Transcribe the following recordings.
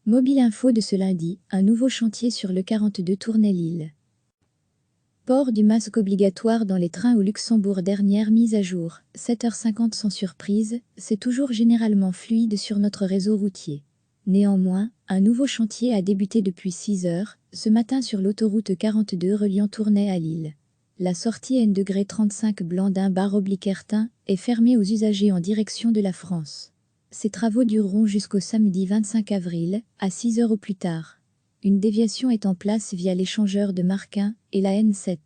Mobile info de ce lundi, un nouveau chantier sur le 42 Tournai-Lille. Port du masque obligatoire dans les trains au Luxembourg. Dernière mise à jour, 7h50 sans surprise, c'est toujours généralement fluide sur notre réseau routier. Néanmoins, un nouveau chantier a débuté depuis 6h, ce matin sur l'autoroute 42 reliant Tournai à Lille. La sortie N-35 Blandin/Ertin est fermée aux usagers en direction de la France. Ces travaux dureront jusqu'au samedi 25 avril, à 6h au plus tard. Une déviation est en place via l'échangeur de Marquin et la N7.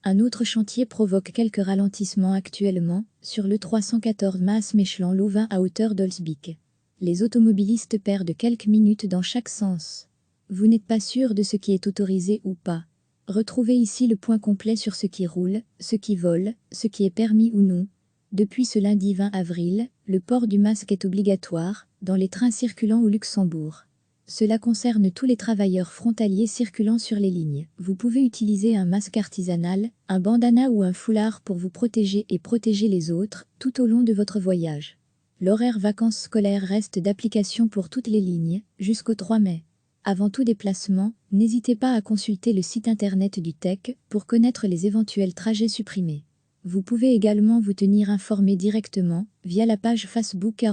Un autre chantier provoque quelques ralentissements actuellement, sur le 314 Maas-Mechelon-Louvain à hauteur d'Olsbeek. Les automobilistes perdent quelques minutes dans chaque sens. Vous n'êtes pas sûr de ce qui est autorisé ou pas. Retrouvez ici le point complet sur ce qui roule, ce qui vole, ce qui est permis ou non. Depuis ce lundi 20 avril, le port du masque est obligatoire, dans les trains circulant au Luxembourg. Cela concerne tous les travailleurs frontaliers circulant sur les lignes. Vous pouvez utiliser un masque artisanal, un bandana ou un foulard pour vous protéger et protéger les autres, tout au long de votre voyage. L'horaire vacances scolaires reste d'application pour toutes les lignes, jusqu'au 3 mai. Avant tout déplacement, n'hésitez pas à consulter le site internet du TEC pour connaître les éventuels trajets supprimés. Vous pouvez également vous tenir informé directement, via la page Facebook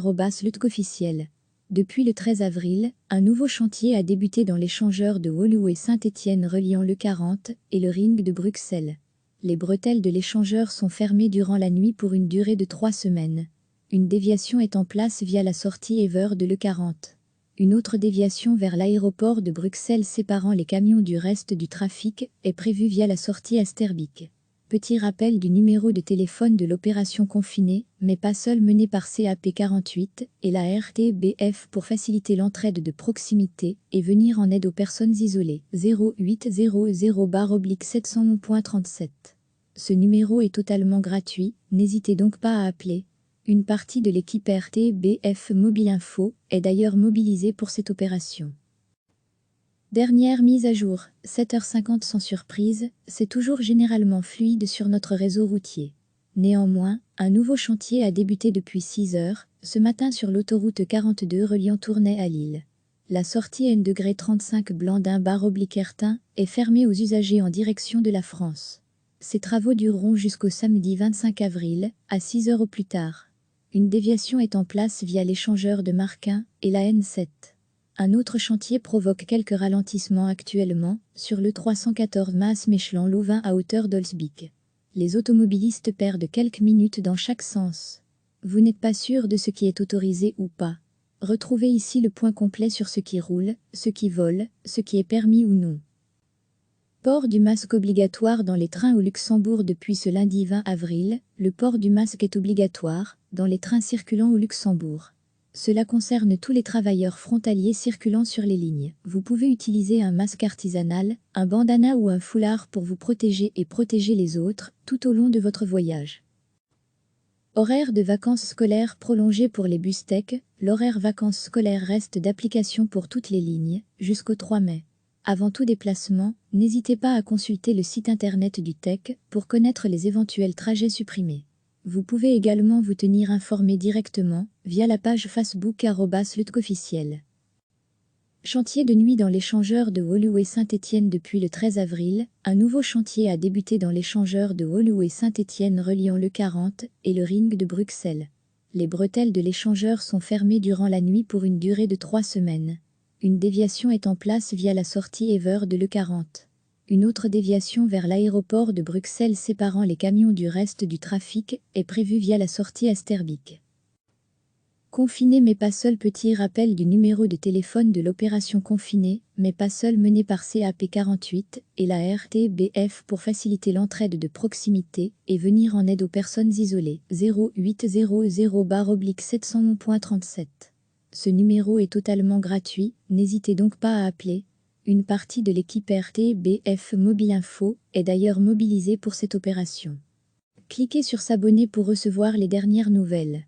@LutCofficiel. Depuis le 13 avril, un nouveau chantier a débuté dans l'échangeur de Woluwe et Saint-Étienne reliant le 40 et le ring de Bruxelles. Les bretelles de l'échangeur sont fermées durant la nuit pour une durée de 3 semaines. Une déviation est en place via la sortie Ever de le 40. Une autre déviation vers l'aéroport de Bruxelles séparant les camions du reste du trafic est prévue via la sortie Asterbeek. Petit rappel du numéro de téléphone de l'opération confinée, mais pas seule, menée par CAP48 et la RTBF pour faciliter l'entraide de proximité et venir en aide aux personnes isolées. 0800/700.37. Ce numéro est totalement gratuit, n'hésitez donc pas à appeler. Une partie de l'équipe RTBF Mobile Info est d'ailleurs mobilisée pour cette opération. Dernière mise à jour, 7h50 sans surprise, c'est toujours généralement fluide sur notre réseau routier. Néanmoins, un nouveau chantier a débuté depuis 6h, ce matin sur l'autoroute 42 reliant Tournai à Lille. La sortie N-35 Blandin/Ertin est fermée aux usagers en direction de la France. Ces travaux dureront jusqu'au samedi 25 avril, à 6h au plus tard. Une déviation est en place via l'échangeur de Marquin et la N7. Un autre chantier provoque quelques ralentissements actuellement, sur le 314 Maas-Mechelon-Louvain à hauteur d'Olsbeek. Les automobilistes perdent quelques minutes dans chaque sens. Vous n'êtes pas sûr de ce qui est autorisé ou pas. Retrouvez ici le point complet sur ce qui roule, ce qui vole, ce qui est permis ou non. Port du masque obligatoire dans les trains au Luxembourg. Depuis ce lundi 20 avril, le port du masque est obligatoire, dans les trains circulant au Luxembourg. Cela concerne tous les travailleurs frontaliers circulant sur les lignes. Vous pouvez utiliser un masque artisanal, un bandana ou un foulard pour vous protéger et protéger les autres, tout au long de votre voyage. Horaire de vacances scolaires prolongé pour les bus TEC. L'horaire vacances scolaires reste d'application pour toutes les lignes, jusqu'au 3 mai. Avant tout déplacement, n'hésitez pas à consulter le site internet du TEC pour connaître les éventuels trajets supprimés. Vous pouvez également vous tenir informé directement, via la page Facebook @LutCofficiel. Chantier de nuit dans l'échangeur de Woluwe et Saint-Étienne. Depuis le 13 avril, un nouveau chantier a débuté dans l'échangeur de Woluwe et Saint-Étienne reliant le 40 et le ring de Bruxelles. Les bretelles de l'échangeur sont fermées durant la nuit pour une durée de 3 semaines. Une déviation est en place via la sortie Ever de le 40. Une autre déviation vers l'aéroport de Bruxelles séparant les camions du reste du trafic est prévue via la sortie Asterbeek. Confiné mais pas seul. Petit rappel du numéro de téléphone de l'opération confinée, mais pas seul, menée par CAP48 et la RTBF pour faciliter l'entraide de proximité et venir en aide aux personnes isolées. 0800/700.37. Ce numéro est totalement gratuit, n'hésitez donc pas à appeler. Une partie de l'équipe RTBF Mobile Info est d'ailleurs mobilisée pour cette opération. Cliquez sur s'abonner pour recevoir les dernières nouvelles.